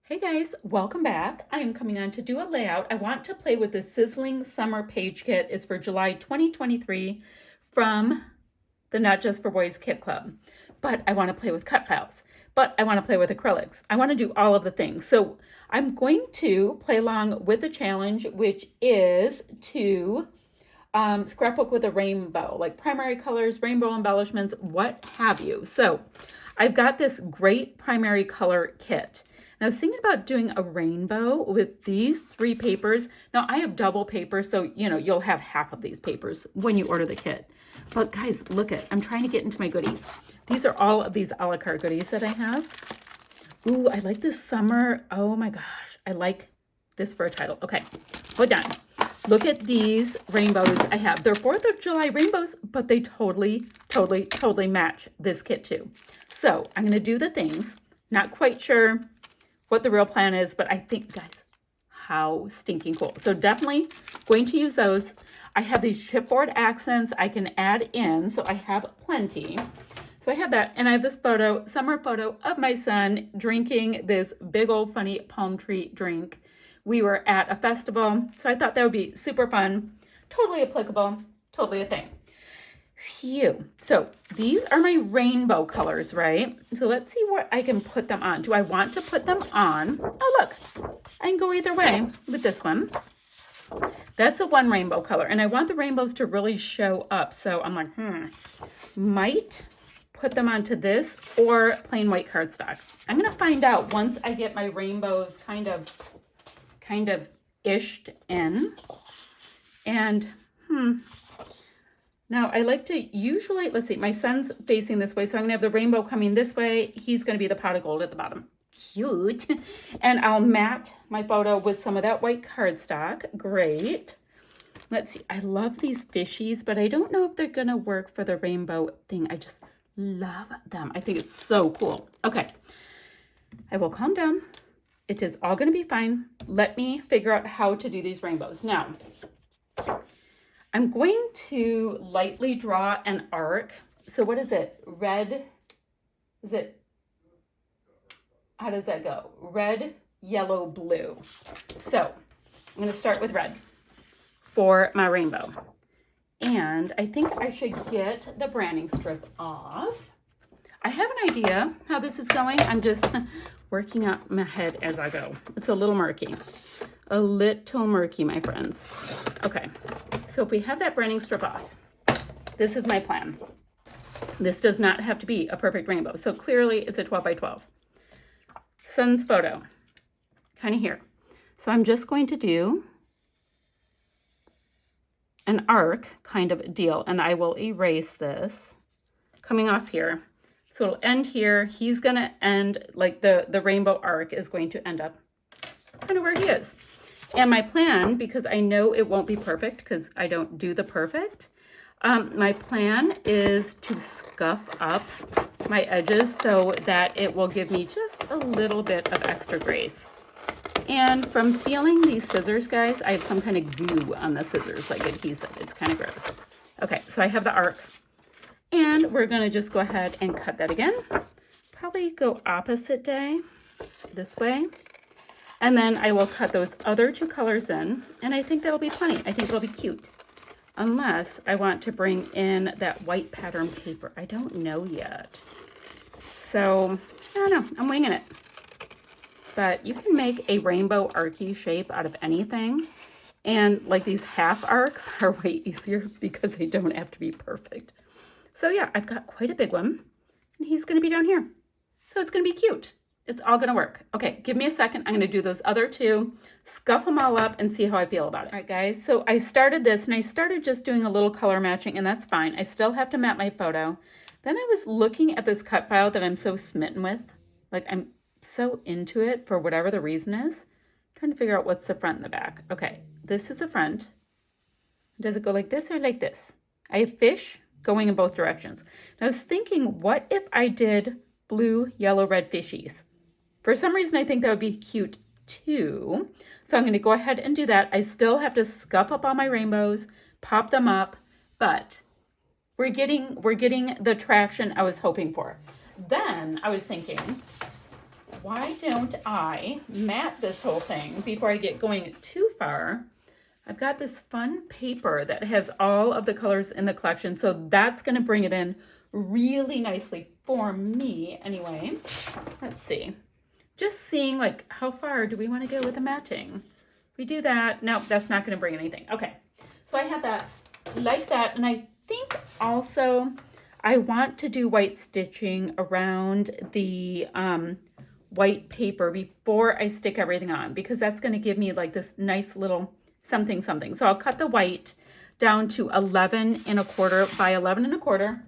Hey guys, welcome back. I am coming on to do a layout. I want to play with the Sizzling Summer Page Kit. It's for July 2023 from the Not Just for Boys Kit Club. But I want to play with cut files, but I want to play with acrylics. I want to do all of the things. So I'm going to play along with the challenge, which is to scrapbook with a rainbow, like primary colors, rainbow embellishments, what have you. So I've got this great primary color kit. And I was thinking about doing a rainbow with these 3 papers. Now I have double paper, so you'll have half of these papers when you order the kit. But guys, look I'm trying to get into my goodies. These are all of these a la carte goodies that I have. Ooh, I like this summer. Oh my gosh, I like this for a title. Okay, hold on. Look at these rainbows I have. They're 4th of July rainbows, but they totally match this kit too. So I'm gonna do the things. Not quite sure what the real plan is, but I think, guys, how stinking cool. So definitely going to use those. I have these chipboard accents I can add in, so I have plenty. So I have that, and I have this photo, summer photo of my son drinking this big old funny palm tree drink. We were at a festival, so I thought that would be super fun, totally applicable, totally a thing. Phew. So these are my rainbow colors, right? So let's see what I can put them on. Do I want to put them on? Oh, look, I can go either way with this one. That's a one rainbow color, and I want the rainbows to really show up. So I'm like, might put them onto this or plain white cardstock. I'm gonna find out once I get my rainbows kind of ished in. And now I like to usually, let's see, my son's facing this way, so I'm gonna have the rainbow coming this way. He's gonna be the pot of gold at the bottom. Cute. And I'll matte my photo with some of that white cardstock. Great. Let's see, I love these fishies, but I don't know if they're gonna work for the rainbow thing. I just love them. I think it's so cool. Okay, I will calm down. It is all gonna be fine. Let me figure out how to do these rainbows. Now, I'm going to lightly draw an arc. So what is it? Red, is it, how does that go? Red, yellow, blue. So I'm gonna start with red for my rainbow. And I think I should get the branding strip off. I have an idea how this is going. I'm just working out my head as I go. It's a little murky. A little murky, my friends. Okay, so if we have that branding strip off, this is my plan. This does not have to be a perfect rainbow. So clearly it's a 12 by 12. Sun's photo, kind of here. So I'm just going to do an arc kind of deal, and I will erase this coming off here. So it'll end here. He's gonna end, like the rainbow arc is going to end up kind of where he is. And my plan, because I know it won't be perfect because I don't do the perfect, my plan is to scuff up my edges so that it will give me just a little bit of extra grace. And from feeling these scissors, guys, I have some kind of goo on the scissors, like adhesive. It's kind of gross. Okay, so I have the arc. And we're gonna just go ahead and cut that again. Probably go opposite day, this way. And then I will cut those other 2 colors in, and I think that'll be funny. I think it'll be cute. Unless I want to bring in that white pattern paper. I don't know yet. So, I don't know, I'm winging it. But you can make a rainbow archy shape out of anything. And like these half arcs are way easier because they don't have to be perfect. So yeah, I've got quite a big one, and he's gonna be down here. So it's gonna be cute. It's all gonna work. Okay, give me a second. I'm gonna do those other 2, scuff them all up, and see how I feel about it. All right, guys, so I started this, and I started just doing a little color matching, and that's fine. I still have to map my photo. Then I was looking at this cut file that I'm so smitten with. Like, I'm so into it for whatever the reason is. I'm trying to figure out what's the front and the back. Okay, this is the front. Does it go like this or like this? I have fish going in both directions. And I was thinking, what if I did blue, yellow, red fishies? For some reason, I think that would be cute too. So I'm going to go ahead and do that. I still have to scuff up all my rainbows, pop them up, but we're getting the traction I was hoping for. Then I was thinking, why don't I mat this whole thing before I get going too far? I've got this fun paper that has all of the colors in the collection, so that's going to bring it in really nicely for me anyway. Let's see. Just seeing like how far do we want to go with the matting? If we do that, no, that's not going to bring anything. Okay, so I have that like that, and I think also I want to do white stitching around the white paper before I stick everything on, because that's going to give me like this nice little something something. So I'll cut the white down to 11 1/4 by 11 1/4.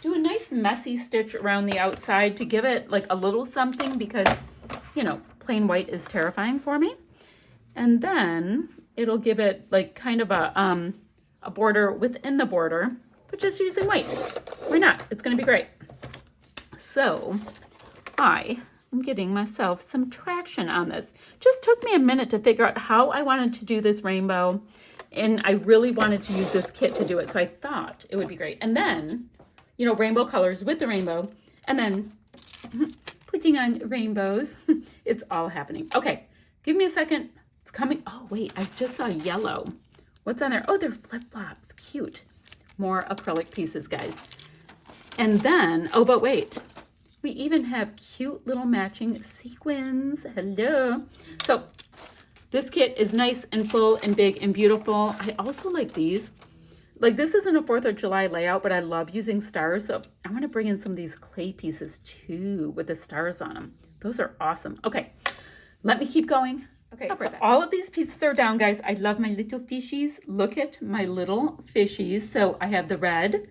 Do a nice messy stitch around the outside to give it like a little something, because you know, plain white is terrifying for me. And then it'll give it like kind of a border within the border, but just using white. Why not? It's going to be great. So I am getting myself some traction on this. Just took me a minute to figure out how I wanted to do this rainbow, and I really wanted to use this kit to do it, so I thought it would be great. And then, you know, rainbow colors with the rainbow, and then putting on rainbows. It's all happening. Okay, give me a second. It's coming. Oh, wait, I just saw yellow. What's on there? Oh, they're flip-flops. Cute. More acrylic pieces, guys. And then, oh, but wait. We even have cute little matching sequins. Hello. So this kit is nice and full and big and beautiful. I also like these. Like, this isn't a 4th of July layout, but I love using stars. So I want to bring in some of these clay pieces too with the stars on them. Those are awesome. Okay, let me keep going. Okay, so all of these pieces are down, guys. I love my little fishies. Look at my little fishies. So I have the red,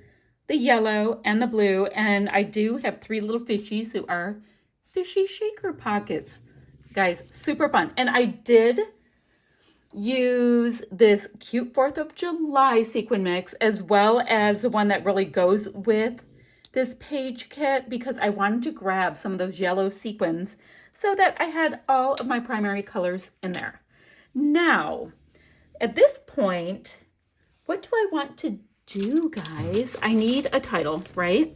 the yellow, and the blue. And I do have 3 little fishies who are fishy shaker pockets. Guys, super fun. And I did use this cute 4th of July sequin mix, as well as the one that really goes with this page kit, because I wanted to grab some of those yellow sequins so that I had all of my primary colors in there. Now, at this point, what do I want to do, guys? I need a title, right?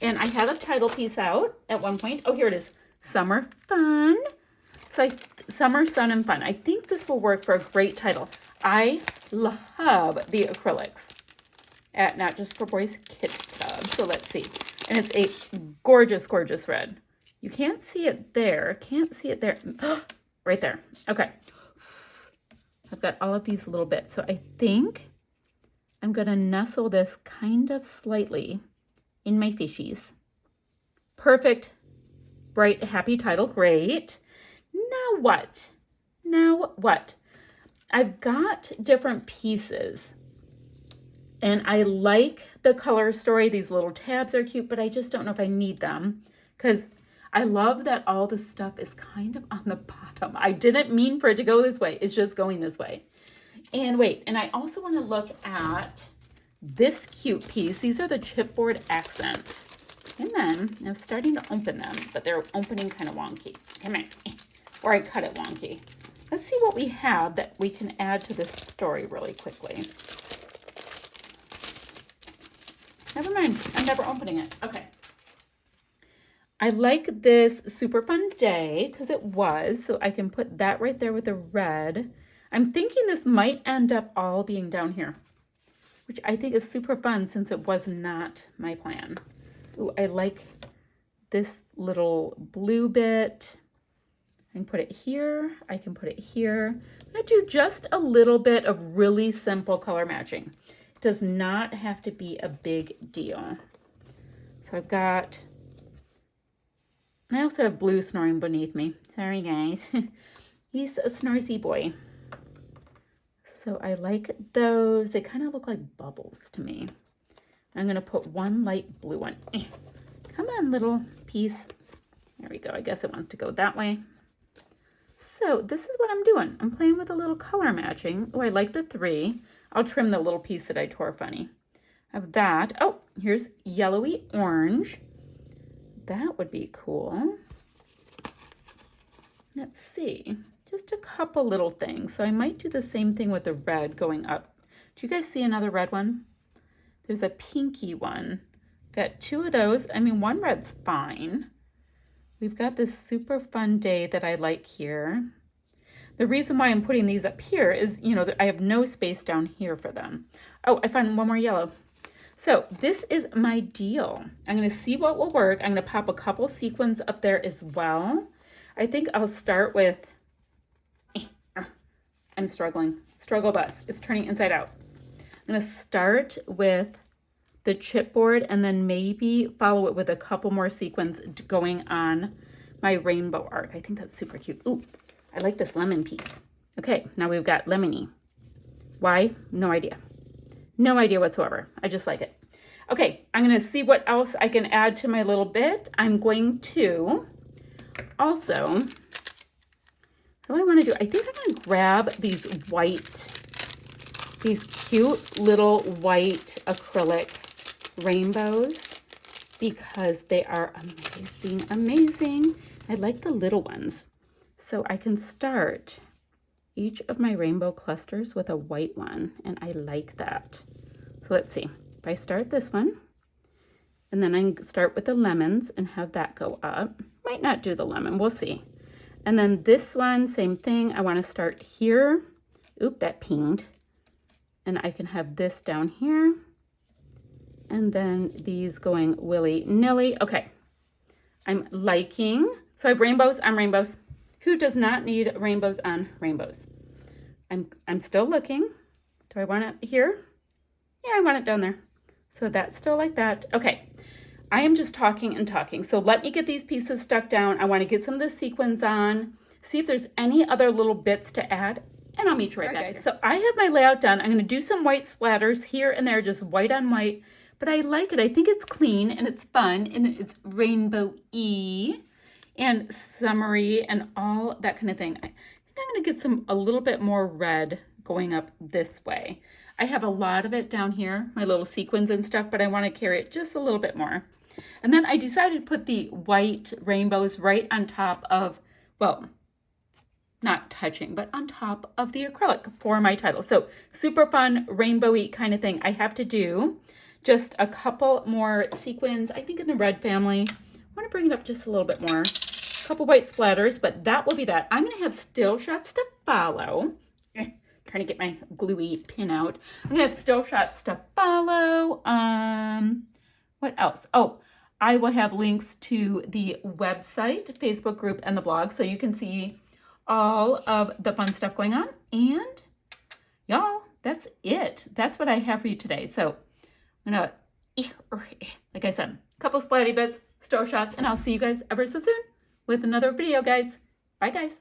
And I had a title piece out at one point. Oh, here it is. Summer Fun. So Summer, Sun, and Fun. I think this will work for a great title. I love the acrylics at Not Just for Boys Kids Club. So let's see. And it's a gorgeous, gorgeous red. You can't see it there. Can't see it there. Right there. Okay. I've got all of these little bits. So I think I'm going to nestle this kind of slightly in my fishies. Perfect. Bright, happy title. Great. Now what? Now what? I've got different pieces, and I like the color story. These little tabs are cute, but I just don't know if I need them, because I love that all the stuff is kind of on the bottom. I didn't mean for it to go this way. It's just going this way. And wait, and I also want to look at this cute piece. These are the chipboard accents. And then I'm starting to open them, but they're opening kind of wonky. Come here. Or I cut it wonky. Let's see what we have that we can add to this story really quickly. Never mind. I'm never opening it. Okay. I like this Super Fun Day because it was, so I can put that right there with the red. I'm thinking this might end up all being down here, which I think is super fun since it was not my plan. Ooh, I like this little blue bit. I can put it here. I can put it here. I'm going to do just a little bit of really simple color matching. It does not have to be a big deal. So I've got, I also have blue snoring beneath me. Sorry, guys. He's a snorsy boy. So I like those. They kind of look like bubbles to me. I'm going to put one light blue one. Come on, little piece. There we go. I guess it wants to go that way. So this is what I'm doing. I'm playing with a little color matching. Oh, I like the 3. I'll trim the little piece that I tore funny. Of that. Oh, here's yellowy orange. That would be cool. Let's see. Just a couple little things. So I might do the same thing with the red going up. Do you guys see another red one? There's a pinky one. Got 2 of those. I mean, one red's fine. we've got this super fun day that I like here. The reason why I'm putting these up here is, you know, I have no space down here for them. Oh, I found one more yellow. So this is my deal. I'm going to see what will work. I'm going to pop a couple sequins up there as well. I think I'll start with, I'm struggling. Struggle bus. It's turning inside out. I'm going to start with the chipboard and then maybe follow it with a couple more sequins going on my rainbow arc. I think that's super cute. Ooh, I like this lemon piece. Okay, now we've got lemony. Why? No idea. No idea whatsoever. I just like it. Okay, I'm going to see what else I can add to my little bit. I'm going to also, what do I want to do? I think I'm going to grab these cute little white acrylic rainbows because they are amazing, amazing. I like the little ones. So I can start each of my rainbow clusters with a white one, and I like that. So let's see. If I start this one, and then I start with the lemons and have that go up. Might not do the lemon, we'll see. And then this one, same thing. I want to start here. Oop, that pinged. And I can have this down here. And then these going willy-nilly. Okay, I'm liking. So I have rainbows on rainbows. Who does not need rainbows on rainbows? I'm still looking. Do I want it here? Yeah, I want it down there. So that's still like that. Okay, I am just talking and talking. So let me get these pieces stuck down. I want to get some of the sequins on, see if there's any other little bits to add, and I'll meet you right back. Guys, so I have my layout done. I'm going to do some white splatters here and there, just white on white, but I like it. I think it's clean and it's fun and it's rainbow-y and summery and all that kind of thing. I think I'm going to get a little bit more red going up this way. I have a lot of it down here, my little sequins and stuff, but I want to carry it just a little bit more. And then I decided to put the white rainbows right on top of, well, not touching, but on top of the acrylic for my title. So super fun, rainbowy kind of thing. I have to do just a couple more sequins, I think in the red family. I want to bring it up just a little bit more. A couple white splatters, but that will be that. I'm going to have still shots to follow. Trying to get my gluey pin out. I'm going to have still shots to follow. What else? Oh, I will have links to the website, Facebook group, and the blog, so you can see all of the fun stuff going on. And y'all, that's it. That's what I have for you today. So I'm going to, like I said, a couple splatty bits, still shots, and I'll see you guys ever so soon with another video, guys. Bye, guys.